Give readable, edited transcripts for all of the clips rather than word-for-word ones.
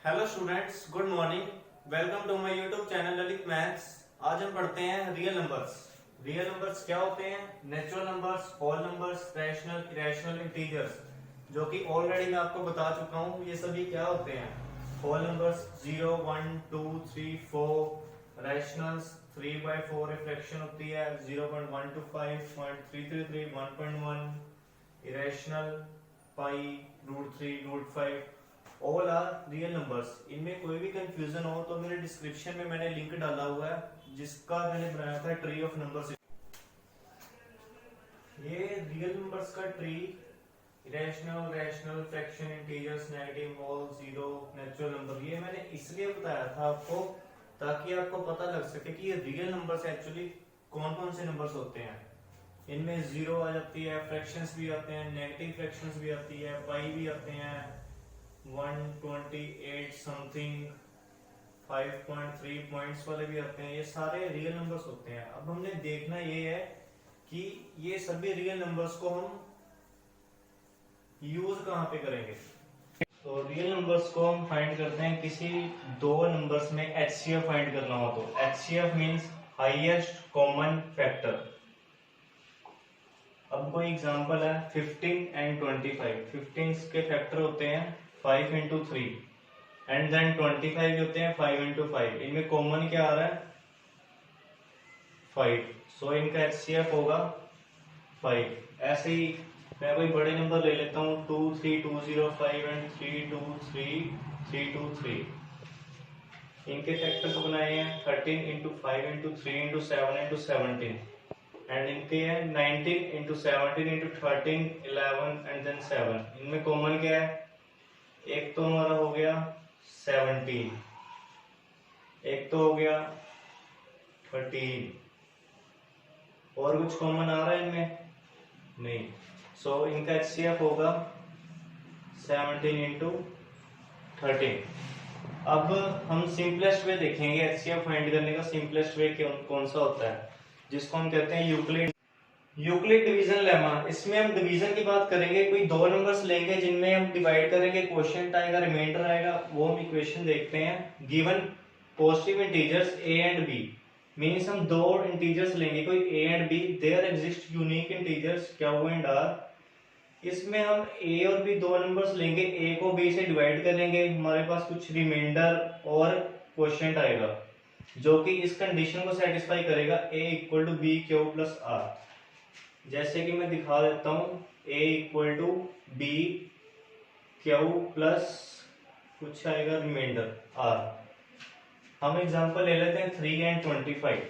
Hello students, good morning. Welcome to my YouTube channel Lalit maths. आज हम पढ़ते हैं रियल नंबर्स। रियल नंबर्स क्या होते हैं? Natural numbers, whole numbers, rational, irrational, integers, जो कि ऑलरेडी मैं आपको बता चुका हूँ। ये सभी क्या होते हैं? Whole numbers 0, 1, 2, 3, 4। रैशनल्स 3/4 रिफ्रैक्शन होती है 0.125, 0.333, 1.1। Irrational pi, √3, √5। All are real numbers. इनमें कोई भी कंफ्यूजन हो तो मेरे डिस्क्रिप्शन में मैंने लिंक डाला हुआ है जिसका मैंने बनाया था ट्री ऑफ नंबर्स। ये रियल नंबर्स का tree, irrational, rational, fraction, integers, negative, whole, zero, natural number, ये मैंने इसलिए बताया था आपको ताकि आपको पता लग सके कि ये रियल नंबर्स एक्चुअली कौन कौन से नंबर्स होते हैं। इनमें जीरो आ जाती है, फ्रैक्शंस भी आते हैं, नेगेटिव फ्रैक्शंस भी आती है, पाई भी आते हैं, 128 समथिंग, 5.3 पॉइंट्स वाले भी आते हैं। ये सारे रियल नंबर्स होते हैं। अब हमने देखना ये है कि ये सभी रियल नंबर्स को हम यूज कहाँ पे करेंगे। तो रियल नंबर्स को हम फाइंड करते हैं किसी दो नंबर्स में एचसीएफ फाइंड करना हो तो। HCF means highest common factor. अब कोई एग्जांपल है 15 एंड 25। 15 के फैक्टर होते हैं 5 इंटू 3 एंड देन 25 होते हैं 5 इंटू 5। इनमें कॉमन क्या आ रहा है? 5। सो इनका एचसीएफ होगा 5। ऐसे ही मैं कोई बड़े नंबर ले लेता हूँ 2, 3, 2, 0, 5 एंड 3, 2, 3, 3, 2, 3। इनके फैक्टर्स बनाए हैं 13 into 5 into 3 into 7 into 17 and इनके हैं 19 इंटू 17 इंटू 13, 11 एंड देन 7। इनमें कॉमन क्या है? एक तो हमारा हो गया 17, एक तो हो गया 13। और कुछ कॉमन आ रहा है इनमें? नहीं। सो इनका एचसीएफ होगा 17 इंटू 13। अब हम सिंपलेस्ट वे देखेंगे एचसीएफ फाइंड करने का। सिंपलेस्ट वे कौन सा होता है? जिसको हम कहते हैं यूक्लिड डिवीजन लेमा। इसमें हम डिवीजन की बात करेंगे। कोई दो नंबर्स लेंगे जिनमें हम डिवाइड करेंगे, क्वोशिएंट आएगा, रिमाइंडर आएगा। वो हम इक्वेशन देखते हैं। Given positive integers a and b means हम दो इंटीजर्स लेंगे, कोई a and b, there exist unique integers q and r। इसमें हम a और b दो नंबर्स लेंगे, a को b से डिवाइड करेंगे, हमारे पास कुछ रिमाइंडर और क्वोशिएंट आएगा जो कि इस कंडीशन को सेटिस्फाई करेगा, a equal to B Q plus R. जैसे कि मैं दिखा देता हूं, a equal to B Q plus कुछ आएगा रिमाइंडर r। हम एग्जांपल ले लेते हैं 3 एंड 25।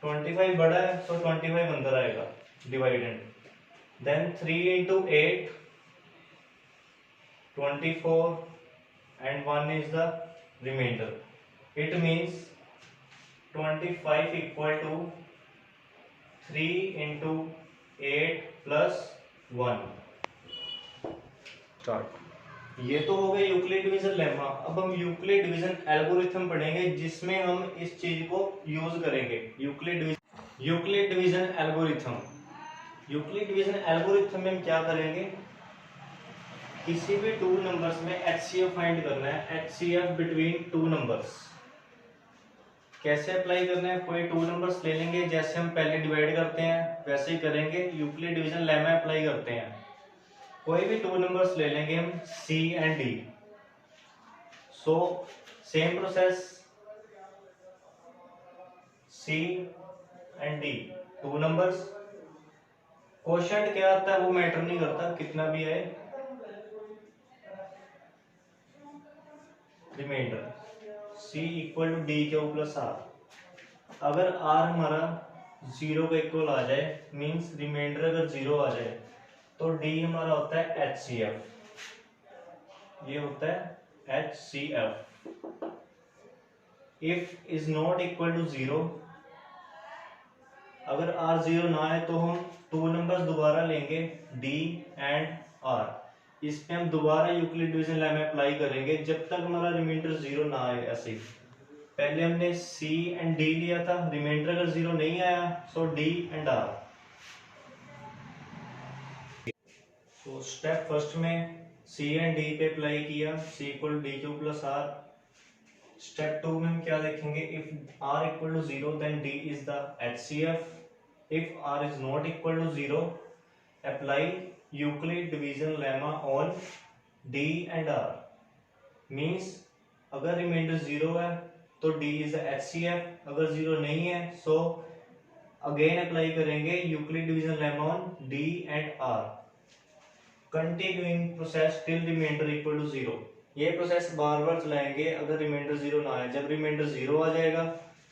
25 बड़ा है तो 25 अंदर आएगा dividend. Then 3 into 8, 24 and 1 is the remainder. It means 25 equal to 3 into 8 plus 1. Start. ये तो हो गया यूक्लिड डिवीजन लेमा। अब हम यूक्लिड डिवीजन एल्गोरिथम पढ़ेंगे जिसमें हम इस चीज को यूज करेंगे। Euclid division algorithm. Euclid division algorithm में हम क्या करेंगे? किसी भी टू नंबर्स में एचसीएफ फाइंड करना है। एचसीएफ बिटवीन टू नंबर्स कैसे अप्लाई करना है? कोई टू नंबर्स ले लेंगे, जैसे हम पहले डिवाइड करते हैं वैसे ही करेंगे। यूक्लिड डिवीजन लेमा अप्लाई करते हैं। कोई भी टू नंबर्स ले लेंगे हम C and D। So same process, C and D two numbers. Quotient क्या आता है वो मैटर नहीं करता, कितना भी है, remainder C equal to D Q plus R. अगर R हमारा 0 के इक्वल आ जाए, मींस रिमाइंडर अगर 0 आ जाए, तो D हमारा होता है HCF। ये होता है HCF। If is not equal to 0, अगर R 0 ना है तो हम टू नंबर्स दोबारा लेंगे D एंड R। इस पे हम दोबारा यूक्लिड डिवीजन लेमा अप्लाई करेंगे जब तक हमारा रिमाइंडर 0 ना आए। ऐसे ही पहले हमने C एंड D लिया था, रिमाइंडर अगर 0 नहीं आया सो D एंड R। तो स्टेप फर्स्ट में सी एंड डी पे अप्लाई किया, C equal D Q plus R. Step two में हम क्या देखेंगे, if R equal to zero then D is the HCF. If R is not equal to zero apply Euclid division lemma on D and R. Means अगर remainder zero है तो D is the HCF, अगर zero नहीं है so again apply करेंगे Euclid division lemma on D and R. Continuing process till remainder equal to zero. ये process बार बार चलाएंगे अगर रिमाइंडर जीरो ना आए। जब रिमाइंडर जीरो आ जाएगा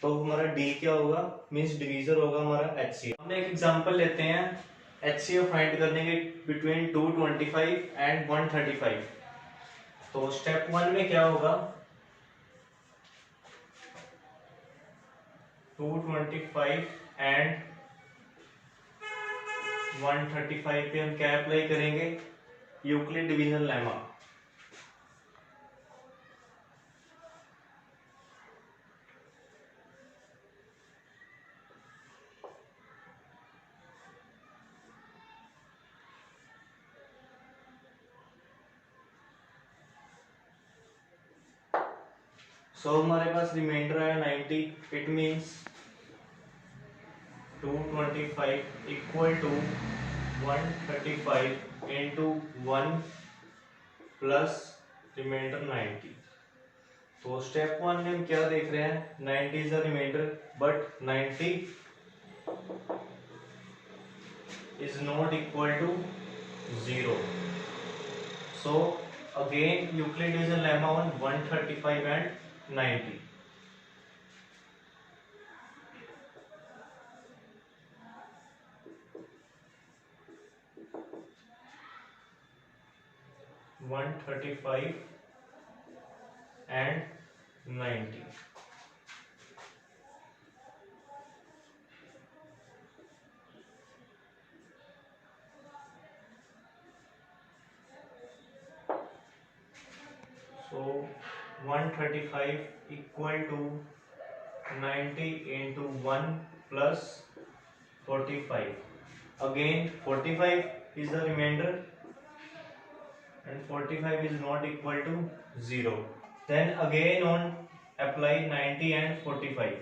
तो हमारा डी क्या होगा, मींस डिवीजर होगा हमारा एचसीएफ। हम एक एग्जांपल लेते हैं एचसीएफ फाइंड करने के बिटवीन 225 एंड 135। तो स्टेप वन में क्या होगा, 225 एंड 135 पे हम क्या अप्लाई करेंगे, यूक्लिड डिवीजन लेमा। सो हमारे पास रिमाइंडर है 90। It means 225 equal to 135 into 1 plus remainder 90। तो स्टेप वन में हम क्या देख रहे हैं, 90 is the remainder but 90 is not equal to 0। So again Euclid division lemma on 135 and 90। One 35 and 90। So 135 equal to 90 into 1 plus 45. Again 45 is the remainder and 45 is not equal to 0. Then again on apply 90 and 45.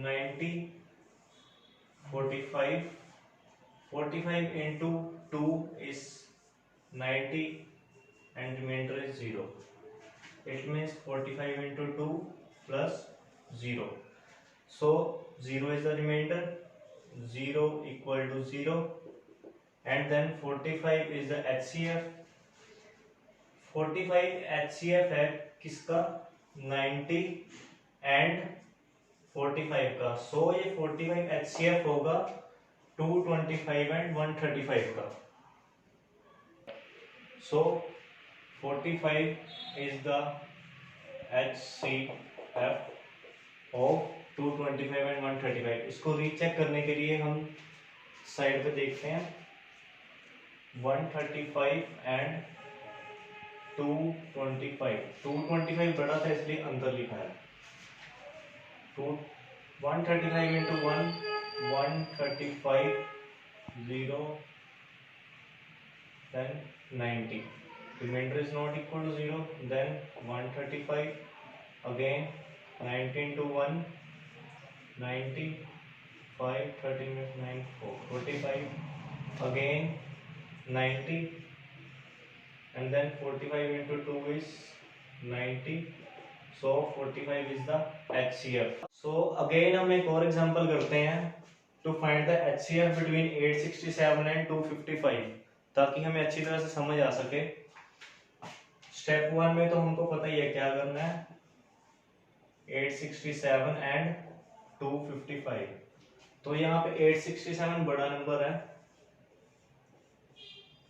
Ninety 45 45 into 2 is 90 and remainder is 0. It means 45 into 2 plus 0. So 0 is the remainder, 0 equal to 0, and then 45 is the HCF. 45 HCF है किसका, 90 and 45 का। सो ये 45 HCF होगा 225 and 135 का। सो 45 is the HCF of 225 and 135। इसको recheck करने के लिए हम साइड पे देखते हैं, 135 and 225। 225 बड़ा था इसलिए अंदर लिखा है। 135 into 1 135 0 then 90, remainder is not equal to 0, then 135 again 90 into 1 90 5 13 minus 9 4 45 again 90 and then 45 into 2 is 90। So 45 is the HCF। So again हम एक और एग्जांपल करते हैं to find the HCF between 867 and 255, ताकि हमें अच्छी तरह से समझ आ सके। स्टेप वन में तो हमको पता ही है क्या करना है, 867 and 255। तो यहाँ पे 867 बड़ा नंबर है,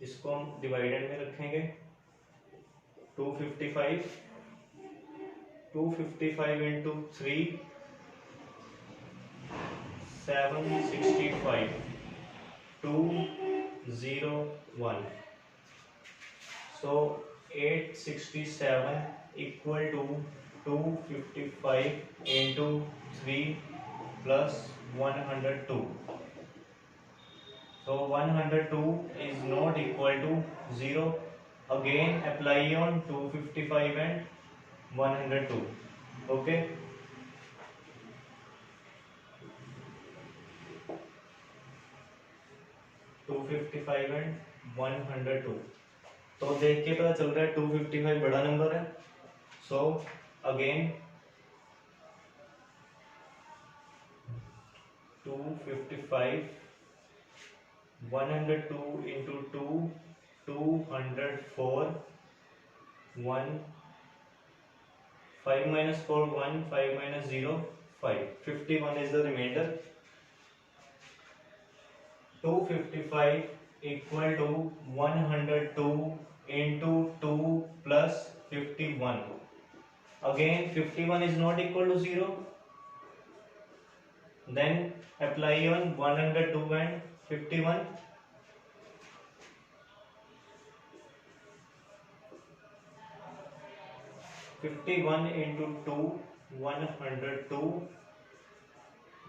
इसको हम डिवाइडेड में रखेंगे। 255 into 3 765 2 0 1. So 867 equal to 255 into 3 plus 102. So 102 is not equal to 0. Again apply on 255 and 102. Okay. 255 and 102. तो देख के पता चल रहा है 255 बड़ा नंबर है. So again 255 102 into 2 204 1 5 minus 4 1 5 minus 0 5 51 is the remainder. 255 equal to 102 into 2 plus 51. Again 51 is not equal to 0. Then apply on 102 and 51. 51 into 2 102.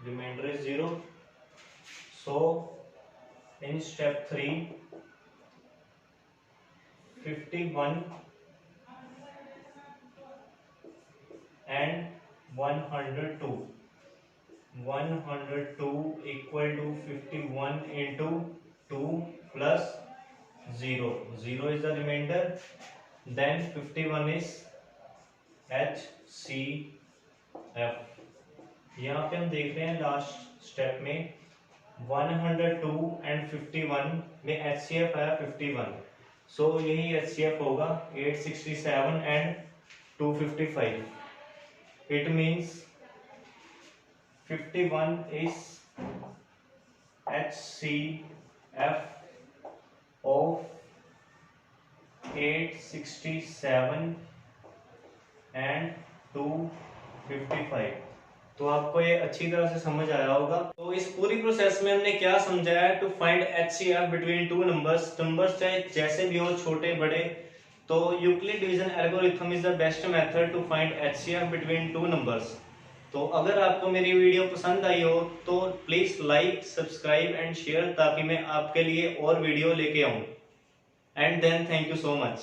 Remainder is 0. So in step 3 51 and 102 equal to 51 into 2 plus 0. 0 is the remainder. Then 51 is HCF. यहाँ पे हम देख रहे हैं last step में 102 and 51 में HCF आया 51. सो यही HCF होगा 867 and 255. It means 51 is HCF of 867 and 255. तो आपको ये अच्छी तरह से समझ आया होगा. तो इस पूरी प्रोसेस में हमने क्या समझाया है? To find HCF between two numbers. Numbers चाहे जैसे भी हो, छोटे बड़े, तो Euclid division algorithm is the best method to find HCF between two numbers. तो अगर आपको मेरी वीडियो पसंद आई हो तो please like, subscribe and share, ताकि मैं आपके लिए और वीडियो लेके आऊं. And then thank you so much.